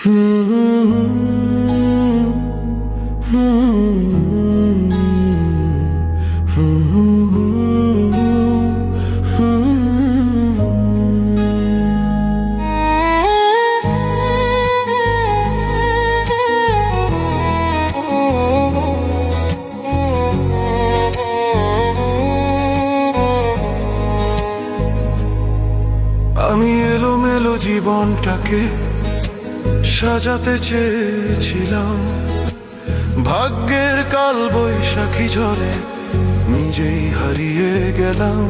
আমি এলোমেলো জীবনটাকে সাজাতে চেয়েছিলাম, ভাগ্যের কাল বৈশাখী ঝড়ে নিজেই হারিয়ে গেলাম।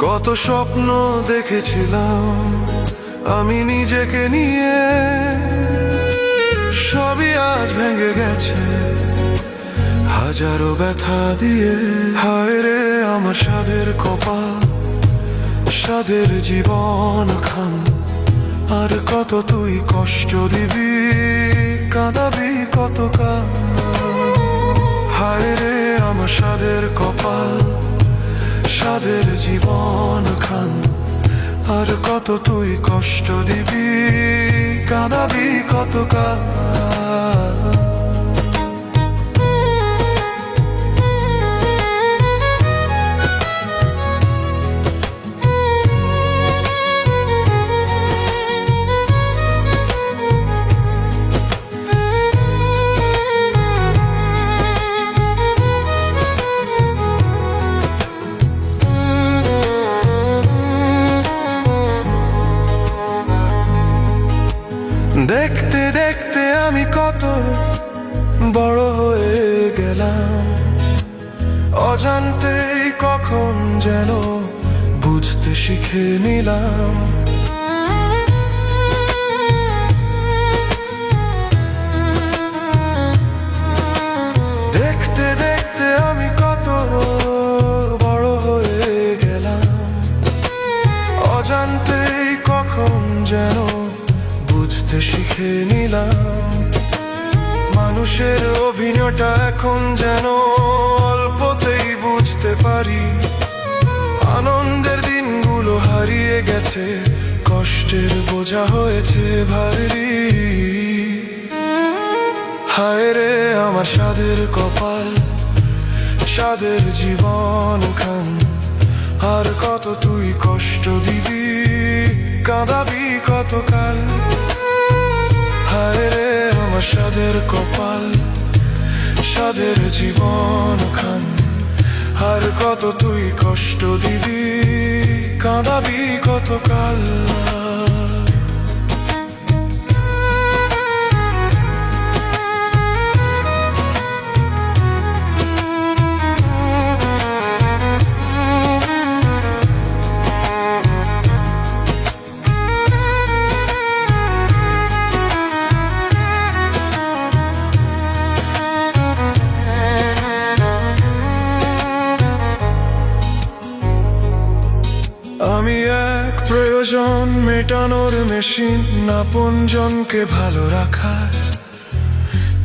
কত স্বপ্ন দেখেছিলাম আমি নিজেকে নিয়ে, সবই আজ ভেঙে গেছে হাজারো ব্যথা দিয়ে। হায় রে আমার সাধের কপাল, সাধের জীবন খান, আর কত তুই কষ্ট দিবি, কাঁদাবি কতকাল। হায় রে আমার সাধের কপাল, সাধের জীবন খান, আর কত তুই কষ্ট দিবি, কাঁদাবি কতকাল। দেখতে দেখতে আমি কত বড় হয়ে গেলাম, অজান্তেই কখন যেন বুঝতে শিখে নিলাম। দেখতে দেখতে আমি কত বড় হয়ে গেলাম, অজান্তেই কখন যেন বুঝতে শিখে নিলাম। মানুষের অভিনয়টা এখন যেন অল্পতেই বুঝতে পারি, আনন্দের দিনগুলো হারিয়ে গেছে, কষ্টের বোঝা হয়েছে ভারী। হায় রে আমার সাধের কপাল, সাধের জীবন খান, আর কত তুই কষ্ট দিবি, কাঁদাবি কতকাল। হায় রে আমার সাধের কপাল, সাধের জীবন খান, আর কত তুই কষ্ট দিবি, কাঁদাবি কতকাল। আমি এক প্রয়োজন মেটানোর মেশিন, আপনজনকে ভালো রাখার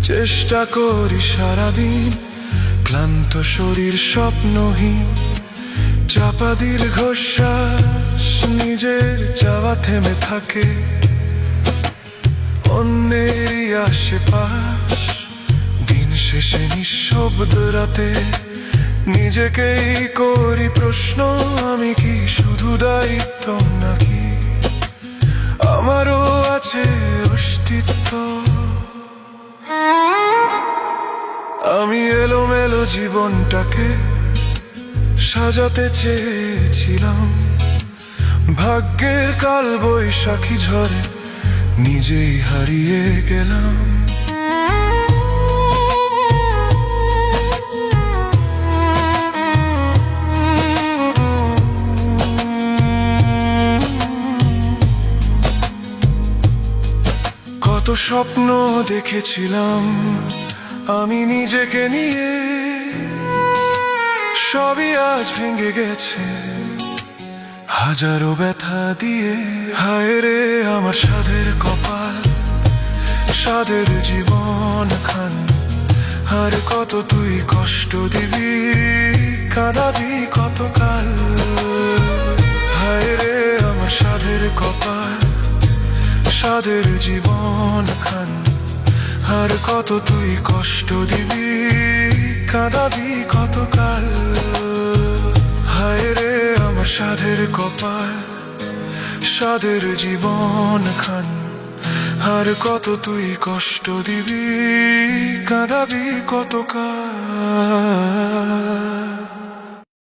চেষ্টা করি সারাদিন, ক্লান্ত শরীর স্বপ্নহীন, চাপা দীর্ঘশ্বাস, নিজের চাওয়া থেমে থাকে, অন্যেরই আশেপাশ, দিন শেষে নিঃশব্দ রাতে নিজেকেই করি প্রশ্ন, আমি কি শুধু দায়িত্ব নাকি আমারও আছে অস্তিত্ব। আমি এলোমেলো জীবনটাকে সাজাতে চেয়েছিলাম, ভাগ্যের কাল বৈশাখী ঝড়ে নিজেই হারিয়ে গেলাম। কত স্বপ্ন দেখেছিলাম আমি নিজেকে নিয়ে, সবই আজ ভেঙে গেছে হাজারো ব্যথা দিয়ে। হায় রে আমার সাধের কপাল, সাধের জীবন আর কত তুই কষ্ট দিবি, কাঁদাবি কতকাল। হায় রে আমার সাধের কপাল, সাধের জীবন খান। আর কত তুই কষ্ট দিবি, কাঁদাবি কতকাল। হায় রে আমার সাধের কপাল, সাধের জীবন খান। আর কত তুই কষ্ট দিবি, কাঁদাবি কতকাল।